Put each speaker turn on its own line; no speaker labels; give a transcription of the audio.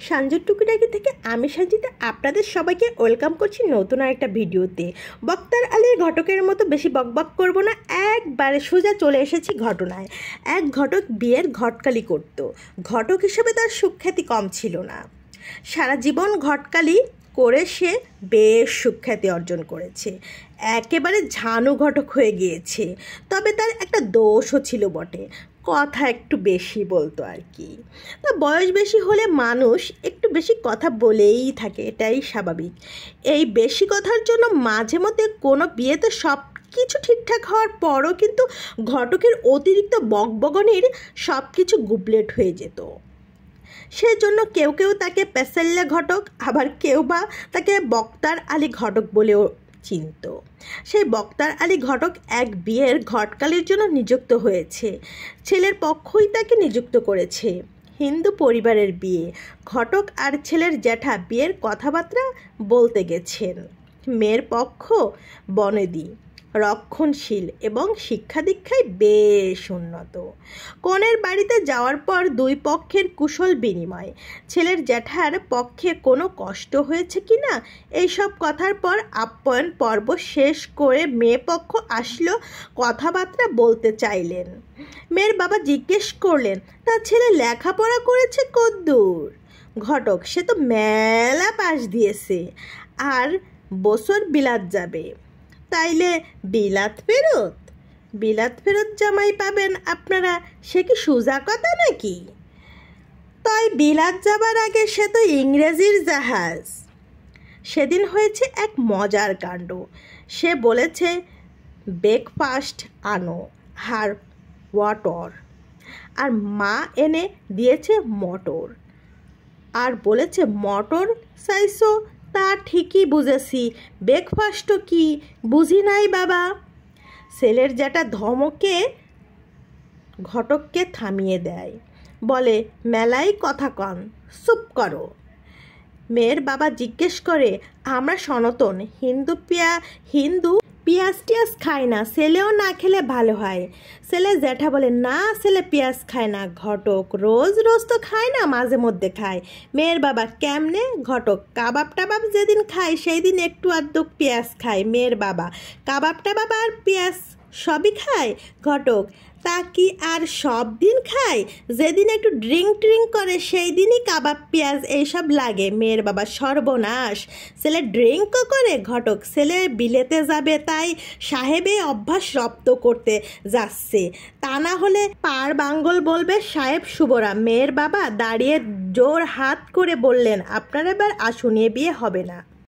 সঞ্জুর টুকিটাকি থেকে আমি সাজিতে আপনাদের সবাইকে ওয়েলকাম করছি নতুন আরেকটা ভিডিওতে। বক্তার আলীর ঘটকের মতো বেশি বকবক করব না, একবারে সোজা চলে এসেছি ঘটনায়। এক ঘটক বিয়ের ঘটকালি করত। ঘটক হিসেবে তার সুখ্যাতি কম ছিল না। সারা জীবন ঘটকালি করে সে বেশ সুখ্যাতি অর্জন করেছে, একেবারে ঝানু ঘটক হয়ে গিয়েছে। তবে তার একটা দোষও ছিল বটে, কথা একটু বেশি বলতো আর কি। তা বয়স বেশি হলে মানুষ একটু বেশি কথা বলেই থাকে, এটাই স্বাভাবিক। এই বেশি কথার জন্য মাঝে মধ্যে কোনো বিয়েতে সব কিছু ঠিকঠাক হওয়ার পরও কিন্তু ঘটকের অতিরিক্ত বকবকনির সব কিছু গুবলেট হয়ে যেত। সেজন্য কেউ কেউ তাকে পেসাল্লা ঘটক, আবার কেউ বা তাকে বক্তার আলী ঘটক বলেও চিনত। সেই বক্তার আলী ঘটক এক বিয়ের ঘটকালির জন্য নিযুক্ত হয়েছে। ছেলের পক্ষই তাকে নিযুক্ত করেছে। হিন্দু পরিবারের বিয়ে। ঘটক আর ছেলের জ্যাঠা বিয়ের কথাবার্তা বলতে গেছেন। মেয়ের পক্ষ বনেদি, রক্ষণশীল এবং শিক্ষা দীক্ষায় বেশ উন্নত। কনের বাড়িতে যাওয়ার পর দুই পক্ষের কুশল বিনিময়, ছেলের জ্যাঠার পক্ষে কোনো কষ্ট হয়েছে কি না এইসব কথার পর আপ্যায়ন পর্ব শেষ করে মেয়ে পক্ষ আসলো, কথাবার্তা বলতে চাইলেন। মেয়ের বাবা জিজ্ঞেস করলেন তার ছেলে লেখাপড়া করেছে কদ্দূর। ঘটক সে তো মেলা পাশ দিয়েছে, আর বছর বিলাত যাবে। তাইলে বিলাত ফেরত জামাই পাবেন আপনারা, সে কি সোজা কথা নাকি? তাই বিলাত যাবার আগে সে তো ইংরেজির জাহাজ। সেদিন হয়েছে এক মজার কাণ্ড। সে বলেছে ব্রেকফাস্ট আনো আর ওয়াটার, আর মা এনে দিয়েছে মটর, আর বলেছে মটর চাইছো, তা ঠিকই বুঝেছি, ব্রেকফাস্টও কি বুঝি নাই বাবা। ছেলের জ্যাঠা ধমকে ঘটককে থামিয়ে দেয়, বলে মেলাই কথা কন, চুপ করো। মেয়ের বাবা জিজ্ঞেস করে আমরা সনাতন হিন্দু পেঁয়াজ টিয়াজ খায় না, ছেলেও না খেলে ভালো হয়। ছেলে জ্যাঠা বলে না, ছেলে পেঁয়াজ খায় না। ঘটক রোজ রোজ তো খায় না, মাঝে মধ্যে খায়। মেয়ের বাবা কেমনে? ঘটক কাবাব টাবাব যেদিন খায় সেই দিন একটু আধটু পেঁয়াজ খায়। মেয়ের বাবা কাবাব টাবাব আর পেঁয়াজ সবই খায়। ঘটক তা কি আর সব দিন খায়? যেদিন একটু ড্রিঙ্ক করে সেই দিনই কাবাব পেঁয়াজ এইসব লাগে। মেয়ের বাবা সর্বনাশ, ছেলে ড্রিঙ্কও করে? ঘটক ছেলে বিলেতে যাবে, তাই সাহেবে অভ্যাস রপ্ত করতে যাচ্ছে, তা না হলে পার বাঙ্গল বলবে সাহেব শুভরা। মেয়ের বাবা দাঁড়িয়ে জোর হাত করে বললেন আপনার এবার আসুন, এ বিয়ে হবে না।